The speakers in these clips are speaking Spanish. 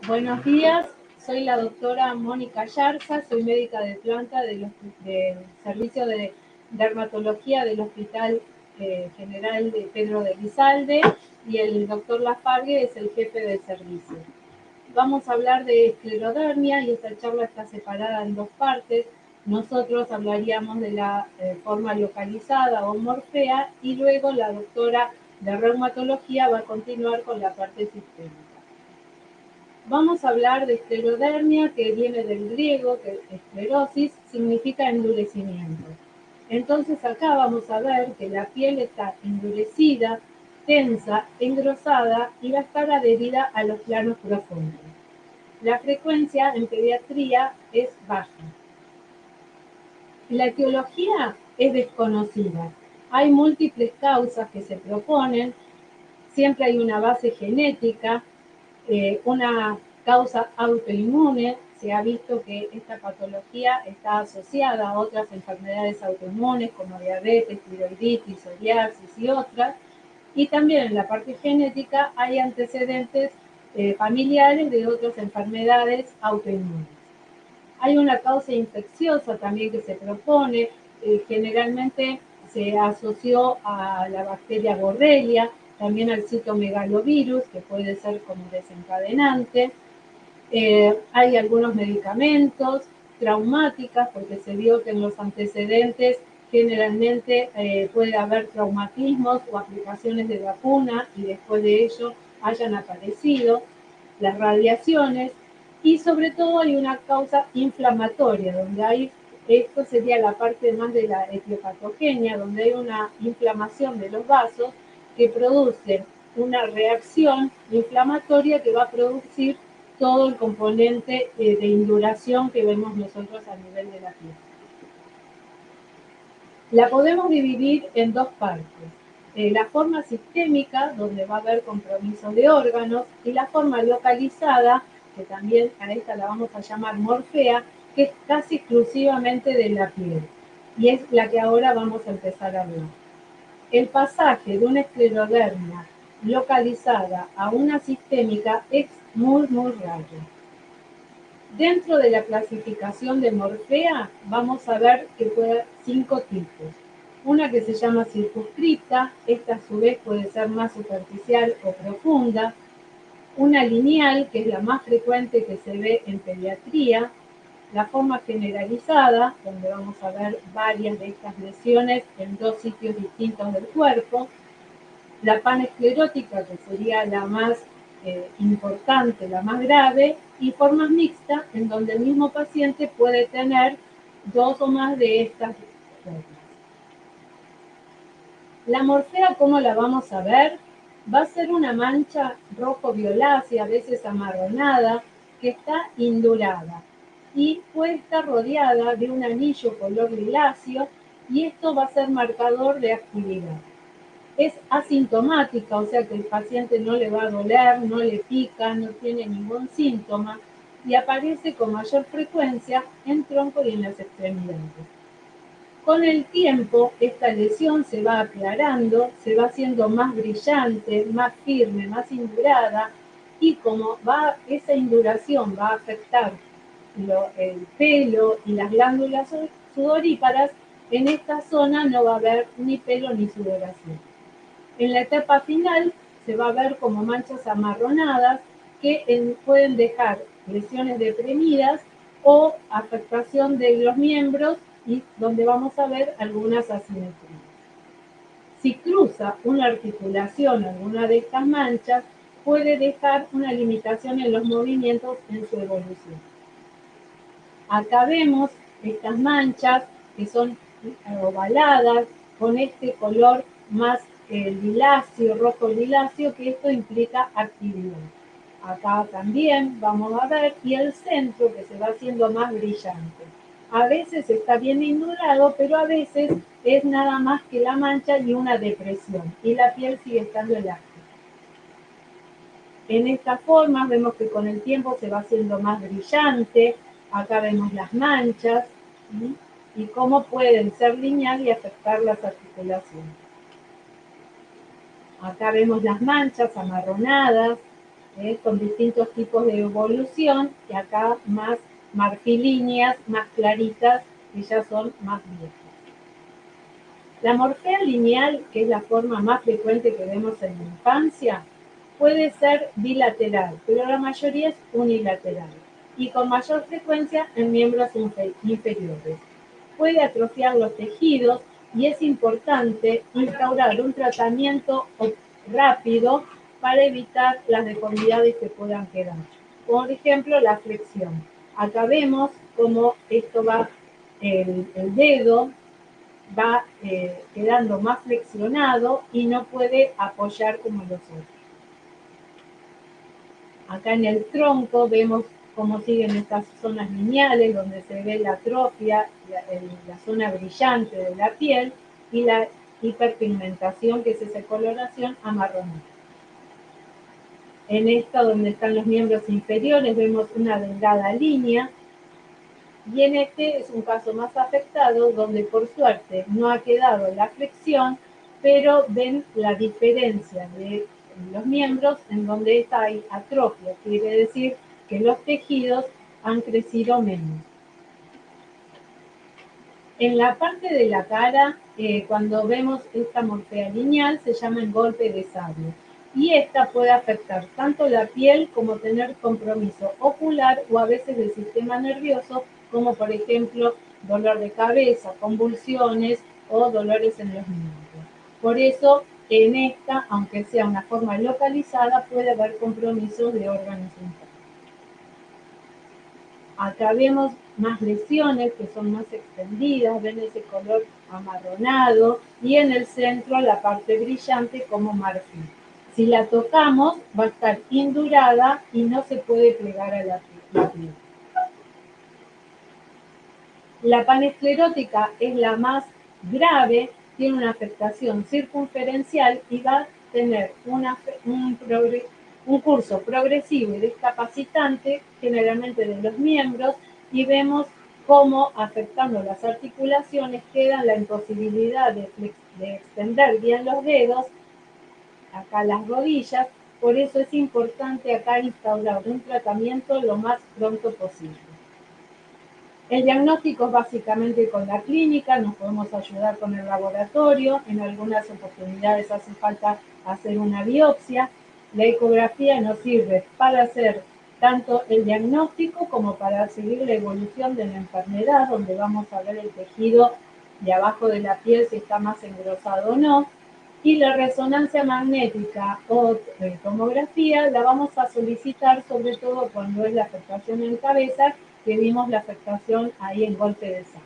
Buenos días, soy la doctora Mónica Yarza, soy médica de planta del Servicio de Dermatología del Hospital General de Pedro de Lizalde y el doctor Lafargue es el jefe del servicio. Vamos a hablar de esclerodermia y esta charla está separada en dos partes. Nosotros hablaríamos de la forma localizada o morfea y luego la doctora de reumatología va a continuar con la parte sistémica. Vamos a hablar de esclerodermia, que viene del griego, que esclerosis significa endurecimiento. Entonces acá vamos a ver que la piel está endurecida, tensa, engrosada y va a estar adherida a los planos profundos. La frecuencia en pediatría es baja. La etiología es desconocida. Hay múltiples causas que se proponen, siempre hay una base genética, una causa autoinmune. Se ha visto que esta patología está asociada a otras enfermedades autoinmunes como diabetes, tiroiditis, psoriasis y otras. Y también en la parte genética hay antecedentes familiares de otras enfermedades autoinmunes. Hay una causa infecciosa también que se propone, generalmente se asoció a la bacteria Borrelia, también al citomegalovirus, que puede ser como desencadenante. Hay algunos medicamentos, traumáticas, porque se vio que en los antecedentes generalmente puede haber traumatismos o aplicaciones de vacuna y después de ello hayan aparecido las radiaciones, y sobre todo hay una causa inflamatoria, donde hay, esto sería la parte más de la etiopatogenia, donde hay una inflamación de los vasos que produce una reacción inflamatoria que va a producir todo el componente de induración que vemos nosotros a nivel de la piel. La podemos dividir en dos partes. La forma sistémica, donde va a haber compromiso de órganos, y la forma localizada, que también a esta la vamos a llamar morfea, que es casi exclusivamente de la piel. Y es la que ahora vamos a empezar a hablar. El pasaje de una esclerodermia localizada a una sistémica es muy raro. Dentro de la clasificación de morfea vamos a ver que puede haber 5 tipos. Una que se llama circunscripta, esta a su vez puede ser más superficial o profunda. Una lineal, que es la más frecuente que se ve en pediatría. La forma generalizada, donde vamos a ver varias de estas lesiones en dos sitios distintos del cuerpo. La panesclerótica, que sería la más importante, la más grave, y formas mixtas, en donde el mismo paciente puede tener dos o más de estas formas. La morfea, ¿cómo la vamos a ver? Va a ser una mancha rojo-violácea, a veces amarronada, que está indurada y puede estar rodeada de un anillo color liláceo, y esto va a ser marcador de actividad. Es asintomática, o sea que el paciente no le va a doler, no le pica, no tiene ningún síntoma y aparece con mayor frecuencia en tronco y en las extremidades. Con el tiempo, esta lesión se va aclarando, se va haciendo más brillante, más firme, más indurada, y como esa induración va a afectar el pelo y las glándulas sudoríparas, en esta zona no va a haber ni pelo ni sudoración. En la etapa final se va a ver como manchas amarronadas que pueden dejar lesiones deprimidas o afectación de los miembros, y donde vamos a ver algunas asimetrías. Si cruza una articulación alguna de estas manchas, puede dejar una limitación en los movimientos en su evolución. Acá vemos estas manchas que son ovaladas con este color más liláceo, rojo liláceo, que esto implica actividad. Acá también vamos a ver, y el centro que se va haciendo más brillante. A veces está bien indurado, pero a veces es nada más que la mancha y una depresión, y la piel sigue estando elástica. En esta forma vemos que con el tiempo se va haciendo más brillante. Acá vemos las manchas, ¿sí? Y cómo pueden ser lineales y afectar las articulaciones. Acá vemos las manchas amarronadas, con distintos tipos de evolución, y acá más marfilíneas, más claritas, que ya son más viejas. La morfea lineal, que es la forma más frecuente que vemos en la infancia, puede ser bilateral, pero la mayoría es unilateral y con mayor frecuencia en miembros inferiores. Puede atrofiar los tejidos y es importante instaurar un tratamiento rápido para evitar las deformidades que puedan quedar. Por ejemplo, la flexión. Acá vemos cómo esto va, el dedo va quedando más flexionado y no puede apoyar como los otros. Acá en el tronco vemos cómo siguen estas zonas lineales donde se ve la atrofia, la zona brillante de la piel y la hiperpigmentación, que es esa coloración amarronada. En esta, donde están los miembros inferiores, vemos una delgada línea, y en este es un caso más afectado, donde por suerte no ha quedado la flexión, pero ven la diferencia de los miembros en donde hay atrofia, quiere decir que los tejidos han crecido menos. En la parte de la cara, cuando vemos esta morfea lineal, se llama el golpe de sable. Y esta puede afectar tanto la piel como tener compromiso ocular o a veces del sistema nervioso, como por ejemplo dolor de cabeza, convulsiones o dolores en los miembros. Por eso, en esta, aunque sea una forma localizada, puede haber compromisos de órganos internos. Acá vemos más lesiones que son más extendidas, ven ese color amarronado y en el centro la parte brillante como marfil. Si la tocamos va a estar indurada y no se puede plegar a la piel. La panesclerótica es la más grave, tiene una afectación circunferencial y va a tener un curso progresivo y discapacitante, generalmente de los miembros, y vemos cómo afectando las articulaciones queda la imposibilidad de extender bien los dedos, acá las rodillas. Por eso es importante acá instaurar un tratamiento lo más pronto posible. El diagnóstico es básicamente con la clínica, nos podemos ayudar con el laboratorio, en algunas oportunidades hace falta hacer una biopsia. La ecografía nos sirve para hacer tanto el diagnóstico como para seguir la evolución de la enfermedad, donde vamos a ver el tejido de abajo de la piel si está más engrosado o no. Y la resonancia magnética o tomografía la vamos a solicitar sobre todo cuando es la afectación en cabeza, que vimos la afectación ahí en golpe de sangre.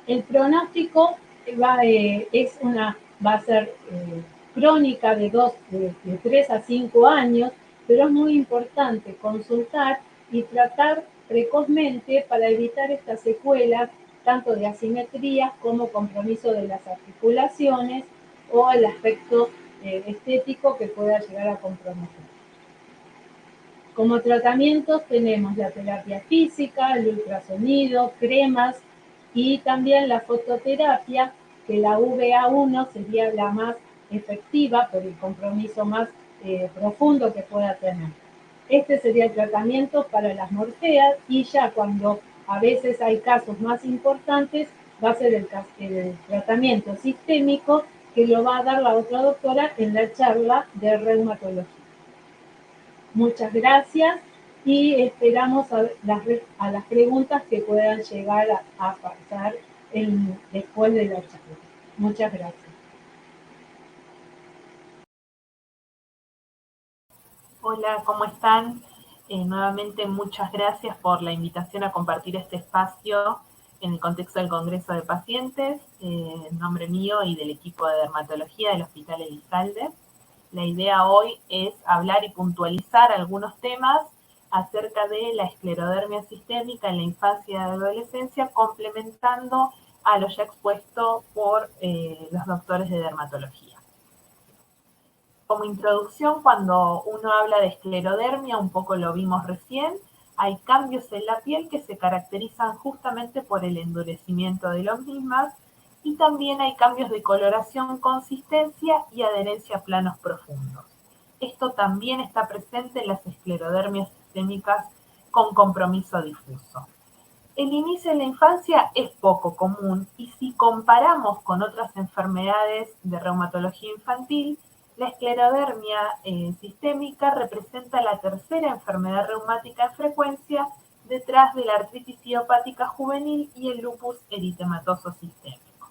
El pronóstico va a ser crónica de 3 a 5 años, pero es muy importante consultar y tratar precozmente para evitar estas secuelas, tanto de asimetrías como compromiso de las articulaciones o el aspecto estético que pueda llegar a comprometer. Como tratamientos tenemos la terapia física, el ultrasonido, cremas y también la fototerapia, que la VA1 sería la más efectiva por el compromiso más profundo que pueda tener. Este sería el tratamiento para las morfeas, y ya cuando a veces hay casos más importantes va a ser el tratamiento sistémico, que lo va a dar la otra doctora en la charla de reumatología. Muchas gracias y esperamos a las preguntas que puedan llegar a pasar después de la charla. Muchas gracias. Hola, ¿cómo están? Nuevamente muchas gracias por la invitación a compartir este espacio en el contexto del Congreso de Pacientes, en nombre mío y del equipo de dermatología del Hospital Elizalde. La idea hoy es hablar y puntualizar algunos temas acerca de la esclerodermia sistémica en la infancia y adolescencia, complementando a lo ya expuesto por los doctores de dermatología. Como introducción, cuando uno habla de esclerodermia, un poco lo vimos recién, hay cambios en la piel que se caracterizan justamente por el endurecimiento de las mismas, y también hay cambios de coloración, consistencia y adherencia a planos profundos. Esto también está presente en las esclerodermias sistémicas con compromiso difuso. El inicio en la infancia es poco común y si comparamos con otras enfermedades de reumatología infantil, la esclerodermia sistémica representa la tercera enfermedad reumática en frecuencia detrás de la artritis idiopática juvenil y el lupus eritematoso sistémico.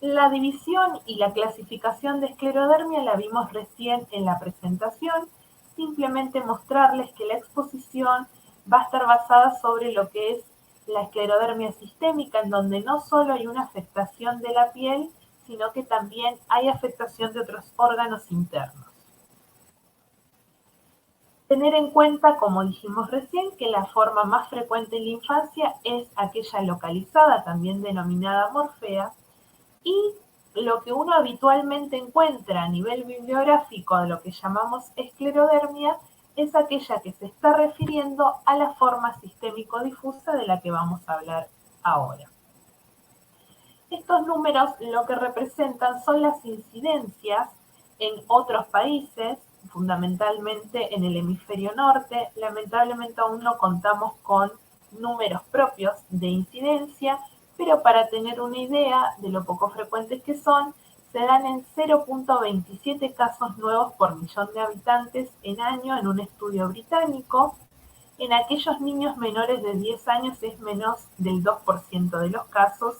La división y la clasificación de esclerodermia la vimos recién en la presentación, simplemente mostrarles que la exposición va a estar basada sobre lo que es la esclerodermia sistémica, en donde no solo hay una afectación de la piel, sino que también hay afectación de otros órganos internos. Tener en cuenta, como dijimos recién, que la forma más frecuente en la infancia es aquella localizada, también denominada morfea, y lo que uno habitualmente encuentra a nivel bibliográfico de lo que llamamos esclerodermia es aquella que se está refiriendo a la forma sistémico-difusa de la que vamos a hablar ahora. Estos números lo que representan son las incidencias en otros países, fundamentalmente en el hemisferio norte. Lamentablemente aún no contamos con números propios de incidencia, pero para tener una idea de lo poco frecuentes que son, se dan en 0.27 casos nuevos por millón de habitantes en año en un estudio británico. En aquellos niños menores de 10 años es menos del 2% de los casos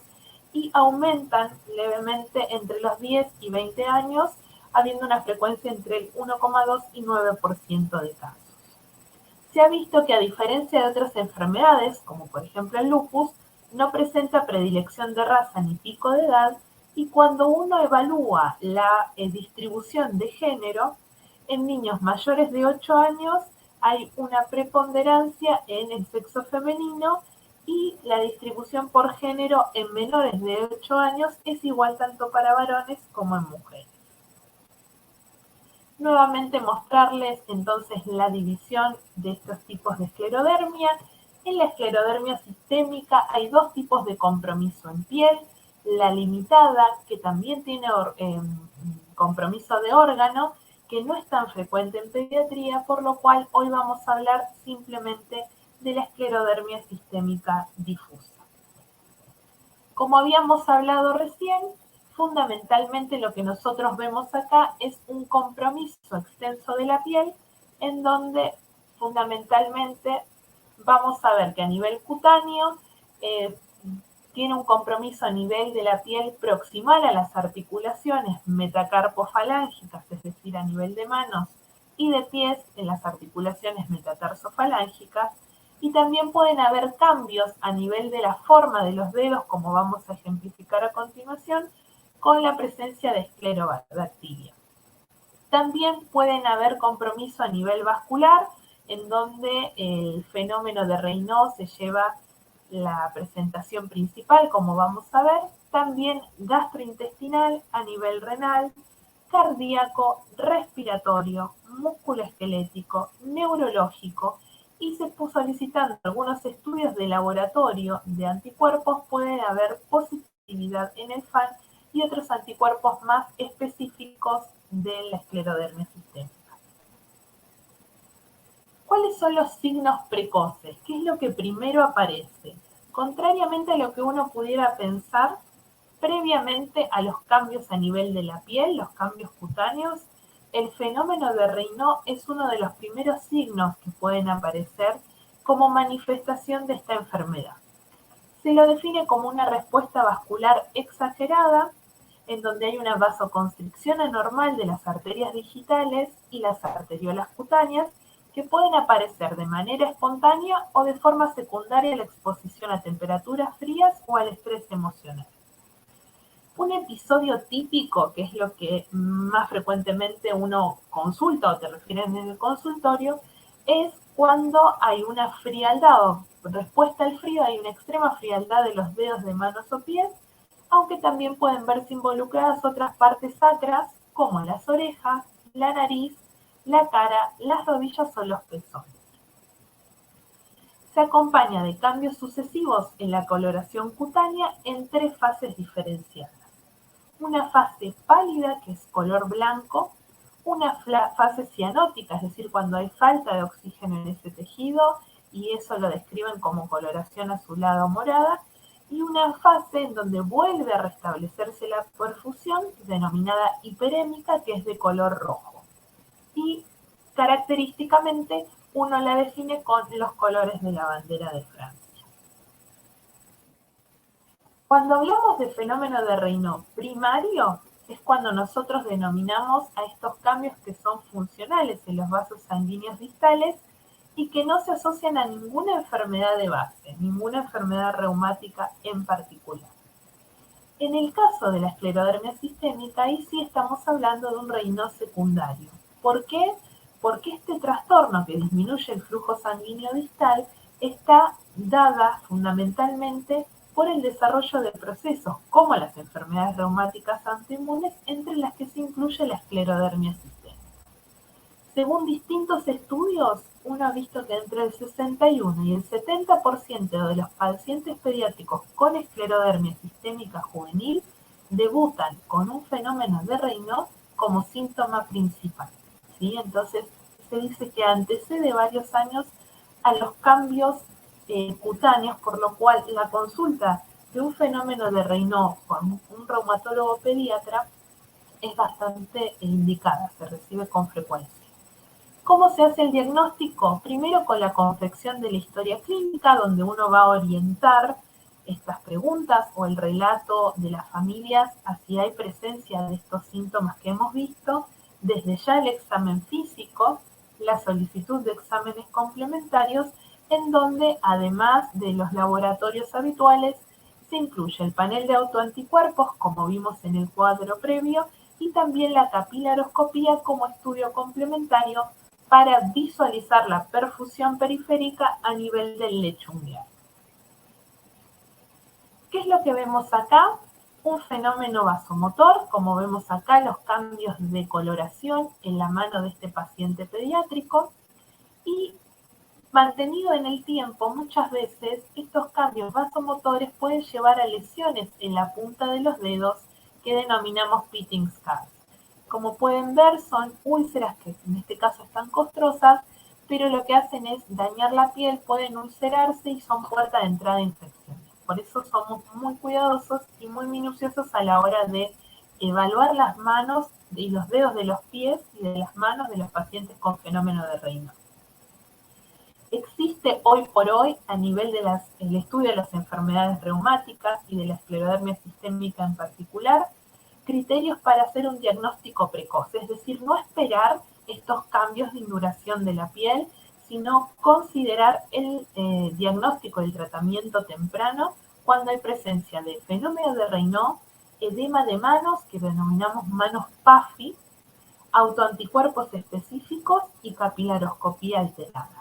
y aumentan levemente entre los 10 y 20 años, habiendo una frecuencia entre el 1,2 y 9% de casos. Se ha visto que a diferencia de otras enfermedades, como por ejemplo el lupus, no presenta predilección de raza ni pico de edad, y cuando uno evalúa la distribución de género, en niños mayores de 8 años hay una preponderancia en el sexo femenino y la distribución por género en menores de 8 años es igual tanto para varones como en mujeres. Nuevamente mostrarles entonces la división de estos tipos de esclerodermia. En la esclerodermia sistémica hay dos tipos de compromiso en piel, la limitada, que también tiene compromiso de órgano, que no es tan frecuente en pediatría, por lo cual hoy vamos a hablar simplemente de la esclerodermia sistémica difusa. Como habíamos hablado recién, fundamentalmente lo que nosotros vemos acá es un compromiso extenso de la piel, en donde fundamentalmente vamos a ver que a nivel cutáneo tiene un compromiso a nivel de la piel proximal a las articulaciones metacarpofalángicas, es decir, a nivel de manos y de pies en las articulaciones metatarsofalángicas, y también pueden haber cambios a nivel de la forma de los dedos, como vamos a ejemplificar a continuación, con la presencia de esclerobacteria. También pueden haber compromiso a nivel vascular, en donde el fenómeno de Raynaud se lleva la presentación principal, como vamos a ver, también gastrointestinal a nivel renal, cardíaco, respiratorio, musculoesquelético, neurológico, y se solicitando algunos estudios de laboratorio de anticuerpos, puede haber positividad en el FAN y otros anticuerpos más específicos de la esclerodermia sistémica. ¿Cuáles son los signos precoces? ¿Qué es lo que primero aparece? Contrariamente a lo que uno pudiera pensar, previamente a los cambios a nivel de la piel, los cambios cutáneos, el fenómeno de Raynaud es uno de los primeros signos que pueden aparecer como manifestación de esta enfermedad. Se lo define como una respuesta vascular exagerada, en donde hay una vasoconstricción anormal de las arterias digitales y las arteriolas cutáneas, que pueden aparecer de manera espontánea o de forma secundaria a la exposición a temperaturas frías o al estrés emocional. Un episodio típico, que es lo que más frecuentemente uno consulta o te refieren en el consultorio, es cuando hay una frialdad o respuesta al frío, hay una extrema frialdad de los dedos de manos o pies, aunque también pueden verse involucradas otras partes sacras, como las orejas, la nariz, la cara, las rodillas o los pezones. Se acompaña de cambios sucesivos en la coloración cutánea en tres fases diferenciadas. Una fase pálida, que es color blanco, una fase cianótica, es decir, cuando hay falta de oxígeno en ese tejido, y eso lo describen como coloración azulada o morada, y una fase en donde vuelve a restablecerse la perfusión, denominada hiperémica, que es de color rojo. Y característicamente uno la define con los colores de la bandera de Francia. Cuando hablamos de fenómeno de Raynaud primario, es cuando nosotros denominamos a estos cambios que son funcionales en los vasos sanguíneos distales y que no se asocian a ninguna enfermedad de base, ninguna enfermedad reumática en particular. En el caso de la esclerodermia sistémica, ahí sí estamos hablando de un Raynaud secundario. ¿Por qué? Porque este trastorno que disminuye el flujo sanguíneo distal está dada fundamentalmente por el desarrollo de procesos como las enfermedades reumáticas autoinmunes, entre las que se incluye la esclerodermia sistémica. Según distintos estudios, uno ha visto que entre el 61 y el 70% de los pacientes pediátricos con esclerodermia sistémica juvenil debutan con un fenómeno de Raynaud como síntoma principal, ¿sí? Entonces, se dice que antecede varios años a los cambios cutáneos, por lo cual la consulta de un fenómeno de Raynaud con un reumatólogo pediatra es bastante indicada, se recibe con frecuencia. ¿Cómo se hace el diagnóstico? Primero con la confección de la historia clínica, donde uno va a orientar estas preguntas o el relato de las familias hacia hay presencia de estos síntomas que hemos visto, desde ya el examen físico, la solicitud de exámenes complementarios, en donde además de los laboratorios habituales, se incluye el panel de autoanticuerpos, como vimos en el cuadro previo, y también la capilaroscopía como estudio complementario para visualizar la perfusión periférica a nivel del lecho unguial. ¿Qué es lo que vemos acá? Un fenómeno vasomotor, como vemos acá, los cambios de coloración en la mano de este paciente pediátrico, y mantenido en el tiempo, muchas veces estos cambios vasomotores pueden llevar a lesiones en la punta de los dedos que denominamos pitting scars. Como pueden ver, son úlceras que en este caso están costrosas, pero lo que hacen es dañar la piel, pueden ulcerarse y son puerta de entrada a infecciones. Por eso somos muy cuidadosos y muy minuciosos a la hora de evaluar las manos y los dedos de los pies y de las manos de los pacientes con fenómeno de Raynaud. Existe hoy por hoy, a nivel del estudio de las enfermedades reumáticas y de la esclerodermia sistémica en particular, criterios para hacer un diagnóstico precoz, es decir, no esperar estos cambios de induración de la piel, sino considerar el diagnóstico del tratamiento temprano cuando hay presencia de fenómeno de Raynaud, edema de manos, que denominamos manos PAFI, autoanticuerpos específicos y capilaroscopía alterada.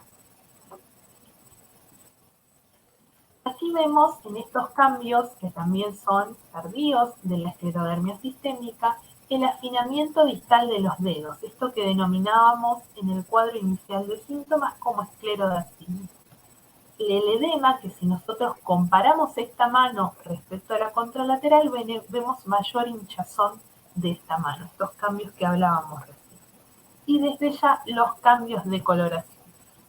Aquí vemos en estos cambios, que también son tardíos de la esclerodermia sistémica, el afinamiento distal de los dedos, esto que denominábamos en el cuadro inicial de síntomas como esclerodermia. El edema, que si nosotros comparamos esta mano respecto a la contralateral, vemos mayor hinchazón de esta mano, estos cambios que hablábamos recién. Y desde ya los cambios de coloración.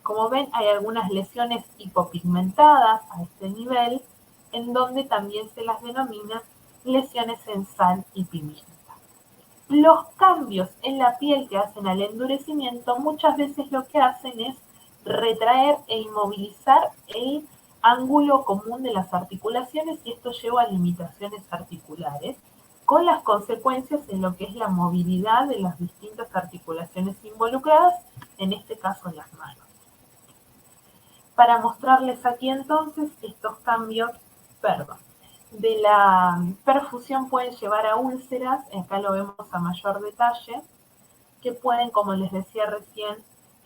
Como ven, hay algunas lesiones hipopigmentadas a este nivel, en donde también se las denomina lesiones en sal y pimienta. Los cambios en la piel que hacen al endurecimiento muchas veces lo que hacen es retraer e inmovilizar el ángulo común de las articulaciones, y esto lleva a limitaciones articulares, con las consecuencias en lo que es la movilidad de las distintas articulaciones involucradas, en este caso las manos. Para mostrarles aquí entonces estos cambios, de la perfusión pueden llevar a úlceras, acá lo vemos a mayor detalle, que pueden, como les decía recién,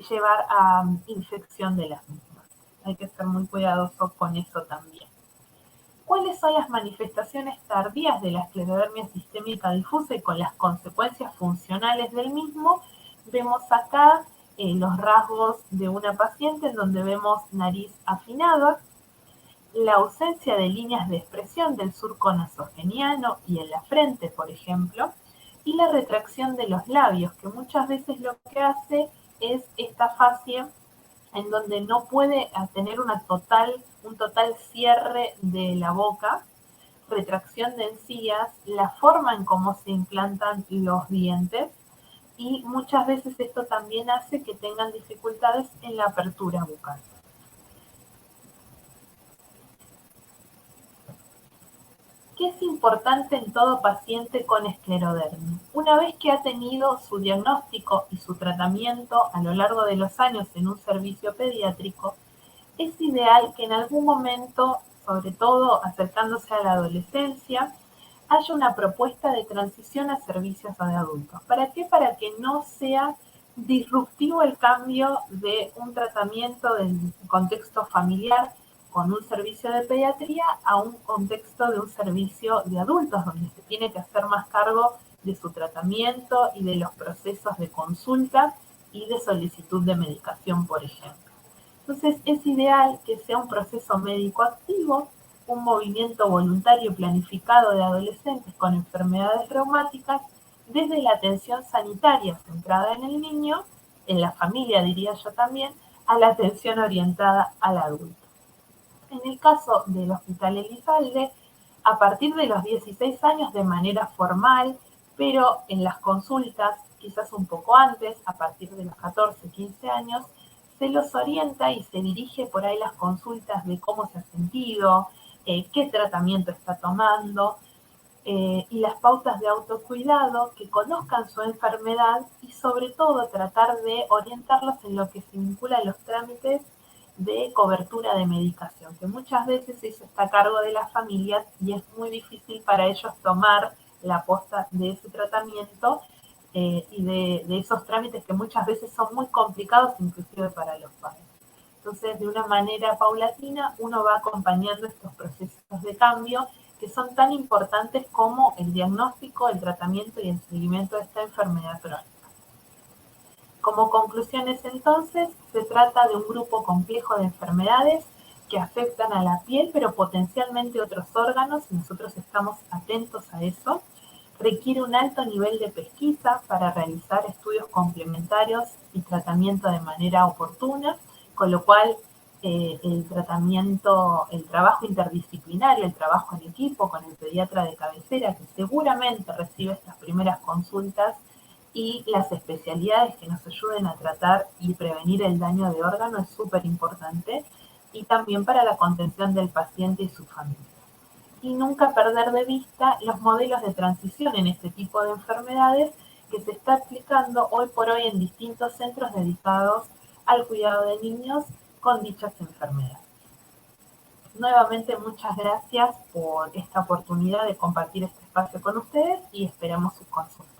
llevar a infección de las mismas. Hay que ser muy cuidadosos con eso también. ¿Cuáles son las manifestaciones tardías de la esclerodermia sistémica difusa y con las consecuencias funcionales del mismo? Vemos acá los rasgos de una paciente en donde vemos nariz afinada, la ausencia de líneas de expresión del surco nasogeniano y en la frente, por ejemplo, y la retracción de los labios, que muchas veces lo que hace es esta fascia en donde no puede tener un total cierre de la boca, retracción de encías, la forma en cómo se implantan los dientes, y muchas veces esto también hace que tengan dificultades en la apertura bucal. ¿Qué es importante en todo paciente con esclerodermia? Una vez que ha tenido su diagnóstico y su tratamiento a lo largo de los años en un servicio pediátrico, es ideal que en algún momento, sobre todo acercándose a la adolescencia, haya una propuesta de transición a servicios de adultos. ¿Para qué? Para que no sea disruptivo el cambio de un tratamiento del contexto familiar con un servicio de pediatría a un contexto de un servicio de adultos, donde se tiene que hacer más cargo de su tratamiento y de los procesos de consulta y de solicitud de medicación, por ejemplo. Entonces es ideal que sea un proceso médico activo, un movimiento voluntario planificado de adolescentes con enfermedades reumáticas, desde la atención sanitaria centrada en el niño, en la familia diría yo también, a la atención orientada al adulto. En el caso del Hospital Elizalde, a partir de los 16 años de manera formal, pero en las consultas, quizás un poco antes, a partir de los 14, 15 años, se los orienta y se dirige por ahí las consultas de cómo se ha sentido, qué tratamiento está tomando, y las pautas de autocuidado, que conozcan su enfermedad y sobre todo tratar de orientarlos en lo que se vincula a los trámites de cobertura de medicación, que muchas veces eso está a cargo de las familias y es muy difícil para ellos tomar la posta de ese tratamiento, y de esos trámites que muchas veces son muy complicados inclusive para los padres. Entonces, de una manera paulatina, uno va acompañando estos procesos de cambio que son tan importantes como el diagnóstico, el tratamiento y el seguimiento de esta enfermedad crónica. Como conclusiones, entonces, se trata de un grupo complejo de enfermedades que afectan a la piel, pero potencialmente otros órganos, y nosotros estamos atentos a eso. Requiere un alto nivel de pesquisa para realizar estudios complementarios y tratamiento de manera oportuna, con lo cual el tratamiento, el trabajo interdisciplinario, el trabajo en equipo con el pediatra de cabecera, que seguramente recibe estas primeras consultas, y las especialidades que nos ayuden a tratar y prevenir el daño de órgano es súper importante, y también para la contención del paciente y su familia. Y nunca perder de vista los modelos de transición en este tipo de enfermedades que se está aplicando hoy por hoy en distintos centros dedicados al cuidado de niños con dichas enfermedades. Nuevamente, muchas gracias por esta oportunidad de compartir este espacio con ustedes y esperamos sus consultas.